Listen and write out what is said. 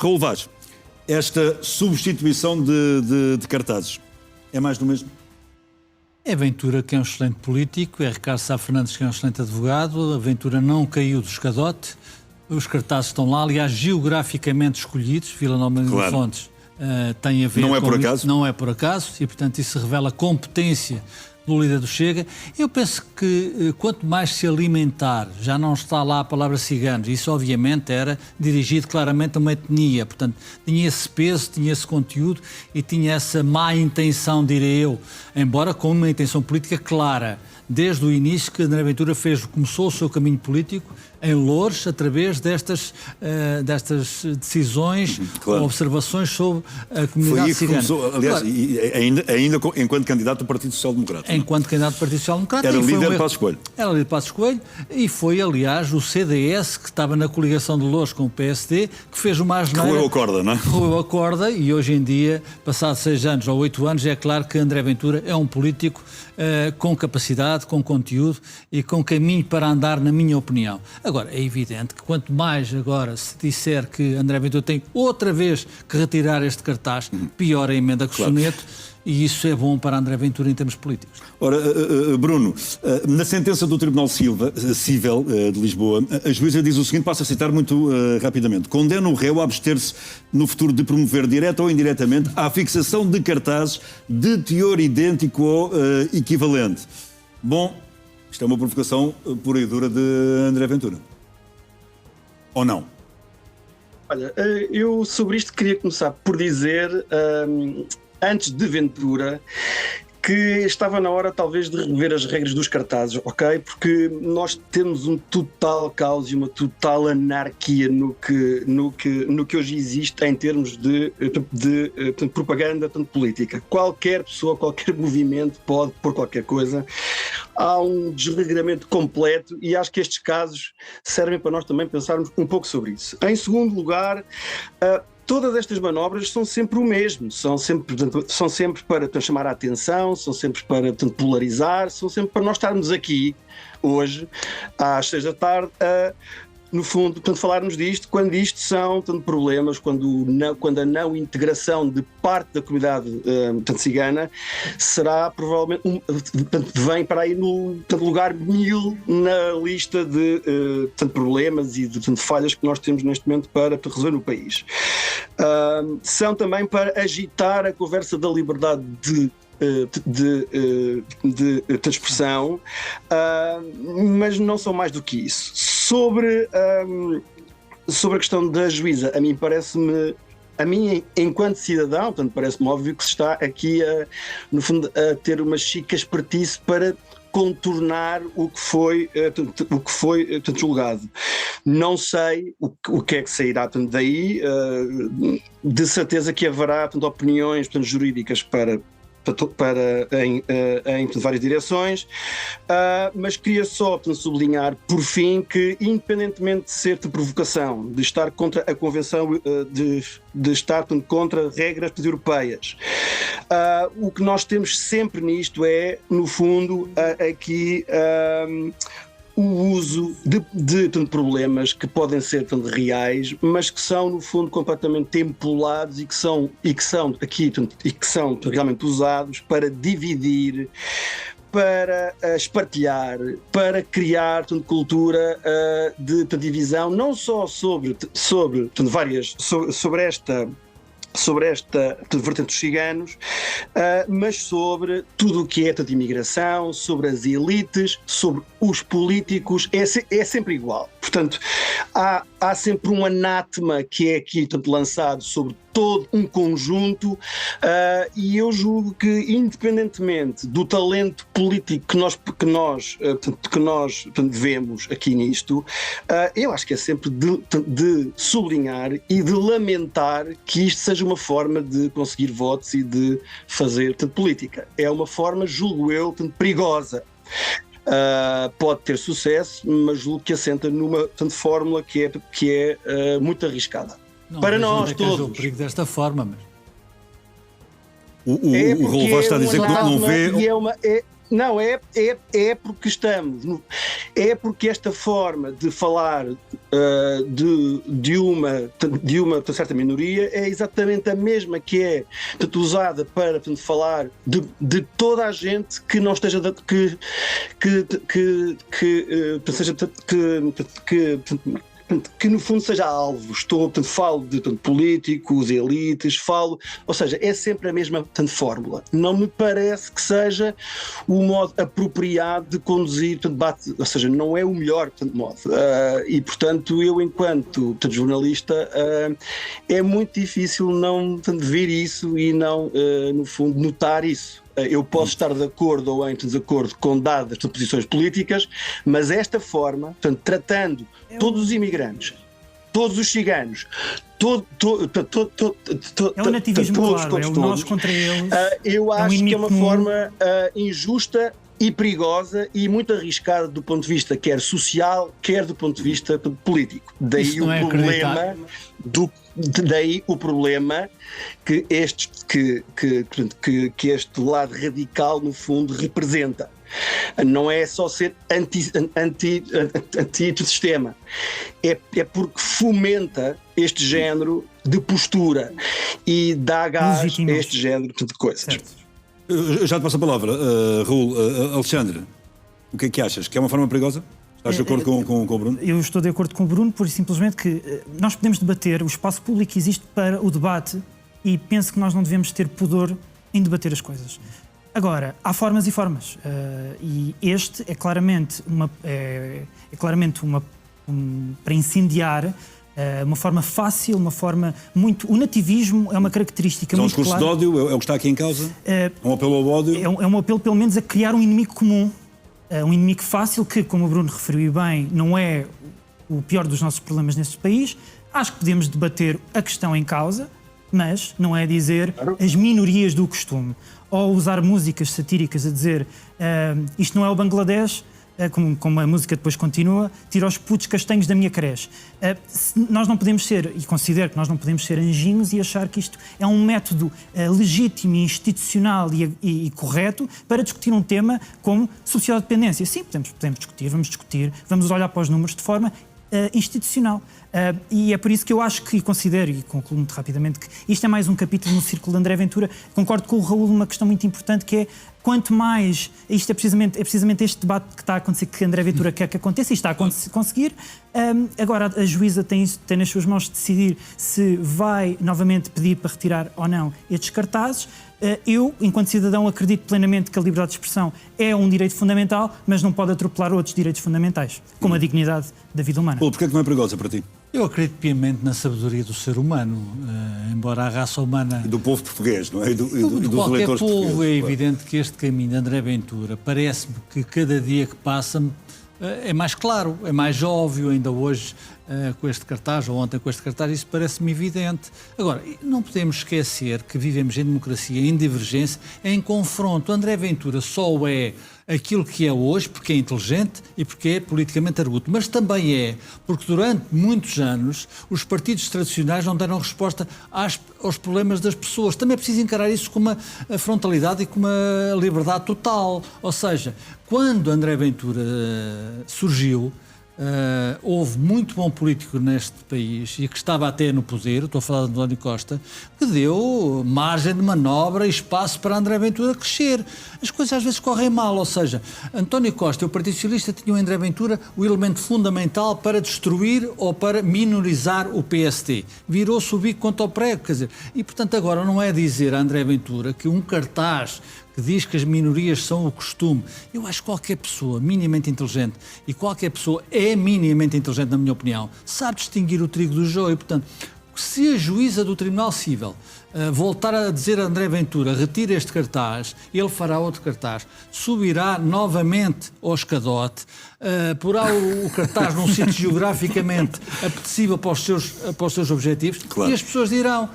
Raul Vaz, esta substituição de cartazes é mais do mesmo? É Ventura, que é um excelente político, é Ricardo Sá Fernandes, que é um excelente advogado, a Ventura não caiu do escadote, os cartazes estão lá, aliás, geograficamente escolhidos, Vila Nova de Fontes tem a ver não é por acaso? Não é por acaso, e portanto isso revela competência do líder do Chega. Eu penso que quanto mais se alimentar, já não está lá a palavra ciganos, isso obviamente era dirigido claramente a uma etnia, portanto tinha esse peso, tinha esse conteúdo e tinha essa má intenção, direi eu, embora com uma intenção política clara. Desde o início que André Ventura começou o seu caminho político em Loures, através destas decisões, claro, observações sobre a comunidade cigana. Começou, aliás, claro, ainda enquanto candidato do Partido Social Democrata. Enquanto candidato do Partido Social Democrata. Era líder de Passos Coelho. Era líder de Passos Coelho e foi, aliás, o CDS, que estava na coligação de Loures com o PSD, que fez uma asneira. Roeu a corda, não é? Roeu a corda e hoje em dia, passados 6 anos ou 8 anos, é claro que André Ventura é um político com capacidade, com conteúdo e com caminho para andar, na minha opinião. Agora, é evidente que quanto mais agora se disser que André Ventura tem outra vez que retirar este cartaz, pior a emenda que o soneto, e isso é bom para André Ventura em termos políticos. Ora, Bruno, na sentença do Tribunal Cível de Lisboa, a juíza diz o seguinte, passo a citar muito rapidamente: condena o réu a abster-se no futuro de promover direta ou indiretamente a fixação de cartazes de teor idêntico ou equivalente. Bom, isto é uma provocação pura e dura de André Ventura. Ou não? Olha, eu sobre isto queria começar por dizer, antes de Ventura, que estava na hora talvez de rever as regras dos cartazes, ok? Porque nós temos um total caos e uma total anarquia no que hoje existe em termos de propaganda, tanto política. Qualquer pessoa, qualquer movimento pode pôr qualquer coisa. Há um desregramento completo e acho que estes casos servem para nós também pensarmos um pouco sobre isso. Em segundo lugar, todas estas manobras são sempre o mesmo, são sempre para chamar a atenção, são sempre para polarizar, são sempre para nós estarmos aqui hoje, às 6 da tarde, no fundo, falarmos disto, quando isto são problemas, quando a não integração de parte da comunidade cigana será provavelmente, vem para aí no lugar 1000 na lista de problemas e de falhas que nós temos neste momento para resolver no país. São também para agitar a conversa da liberdade de expressão, mas não são mais do que isso. Sobre a questão da juíza, a mim, enquanto cidadão, portanto, parece-me óbvio que se está aqui, no fundo, a ter uma chica espertice para contornar o que foi julgado. Não sei o que é que sairá daí, de certeza que haverá opiniões jurídicas em várias direções, mas queria só sublinhar por fim que, independentemente de ser de provocação, de estar contra a Convenção, de estar contra regras europeias, o que nós temos sempre nisto é, no fundo, aqui o uso de problemas que podem ser reais, mas que são, no fundo, completamente tempolados e que são realmente usados para dividir, para espartilhar, para criar cultura de divisão, não só sobre esta vertente dos ciganos, mas sobre tudo o que é de imigração, sobre as elites, sobre os políticos, é sempre igual. Portanto, há sempre um anátema que é aqui lançado sobre todo um conjunto, e eu julgo que, independentemente do talento político que nós vemos aqui nisto, eu acho que é sempre de sublinhar e de lamentar que isto seja uma forma de conseguir votos e de fazer política. É uma forma, julgo eu, perigosa. Pode ter sucesso, mas julgo que assenta numa fórmula que é muito arriscada. Não, para nós todos. O perigo desta forma, mas... O Raul Vaz está a dizer que não vê... Não, é porque é porque esta forma de falar de uma certa minoria é exatamente a mesma que é, portanto, usada para, portanto, falar de toda a gente que não esteja que no fundo seja alvo. Falo de políticos, elites, ou seja, é sempre a mesma fórmula. Não me parece que seja o modo apropriado de conduzir debate, ou seja, não é o melhor modo. E, portanto, eu, enquanto jornalista, é muito difícil não ver isso e não, no fundo, notar isso. Eu posso estar de acordo ou em desacordo com dadas posições políticas, mas esta forma, portanto, tratando todos os imigrantes, todos os ciganos, é o nativismo, claro, é o nós contra eles. Eu acho que é uma forma injusta e perigosa e muito arriscada do ponto de vista quer social, quer do ponto de vista político. Daí o problema que este lado radical, no fundo, representa. Não é só ser anti-sistema, é porque fomenta este género de postura e dá gás a este género de coisas. Certo. Eu já te passo a palavra, Raul. Alexandre, o que é que achas? Que é uma forma perigosa? Estás de acordo com o Bruno? Eu estou de acordo com o Bruno, por simplesmente que nós podemos debater, o espaço público existe para o debate e penso que nós não devemos ter pudor em debater as coisas. Agora, há formas e formas, e este é claramente para incendiar, uma forma fácil, uma forma muito... O nativismo é uma característica muito clara. É um discurso de ódio, é o que está aqui em causa? É um apelo ao ódio? É um apelo, pelo menos, a criar um inimigo comum, um inimigo fácil que, como o Bruno referiu bem, não é o pior dos nossos problemas neste país. Acho que podemos debater a questão em causa, mas não é dizer as minorias do costume. Ou usar músicas satíricas a dizer isto não é o Bangladesh, como a música depois continua, tira os putos castanhos da minha creche. Nós não podemos ser, e considero que nós não podemos ser anjinhos e achar que isto é um método legítimo, institucional e correto para discutir um tema como social-dependência. Sim, podemos discutir, vamos olhar para os números de forma institucional. E é por isso que eu acho que, e considero, e concluo muito rapidamente, que isto é mais um capítulo no círculo de André Ventura. Concordo com o Raul numa questão muito importante, que é quanto mais... Isto é precisamente este debate que está a acontecer, que André Ventura quer que aconteça e está a conseguir. Agora a juíza tem nas suas mãos de decidir se vai novamente pedir para retirar ou não estes cartazes. Eu, enquanto cidadão, acredito plenamente que a liberdade de expressão é um direito fundamental, mas não pode atropelar outros direitos fundamentais, como a dignidade da vida humana. Porquê é que não é perigosa para ti? Eu acredito piamente na sabedoria do ser humano, embora a raça humana... E do povo português, não é? E dos qualquer eleitores povo portugueses. É evidente que este caminho de André Ventura parece-me que cada dia que passa é mais claro, é mais óbvio, ainda hoje com este cartaz, ou ontem com este cartaz, isso parece-me evidente. Agora, não podemos esquecer que vivemos em democracia, em divergência, em confronto. André Ventura só é aquilo que é hoje porque é inteligente e porque é politicamente arguto, mas também é porque durante muitos anos os partidos tradicionais não deram resposta aos problemas das pessoas. Também é preciso encarar isso com uma frontalidade e com uma liberdade total. Ou seja, quando André Ventura surgiu, houve muito bom político neste país e que estava até no poder, estou a falar de António Costa, que deu margem de manobra e espaço para André Ventura crescer. As coisas às vezes correm mal, ou seja, António Costa e o Partido Socialista tinham em André Ventura o elemento fundamental para destruir ou para minorizar o PST. Virou-se o bico contra o prego, quer dizer, e portanto agora não é dizer a André Ventura que um cartaz que diz que as minorias são o costume. Eu acho que qualquer pessoa minimamente inteligente, e qualquer pessoa é minimamente inteligente, na minha opinião, sabe distinguir o trigo do joio. Portanto, se a juíza do Tribunal Cível voltar a dizer a André Ventura retira este cartaz, ele fará outro cartaz, subirá novamente ao escadote, porá o cartaz num sítio geograficamente apetecível para os seus objetivos, claro. E as pessoas dirão...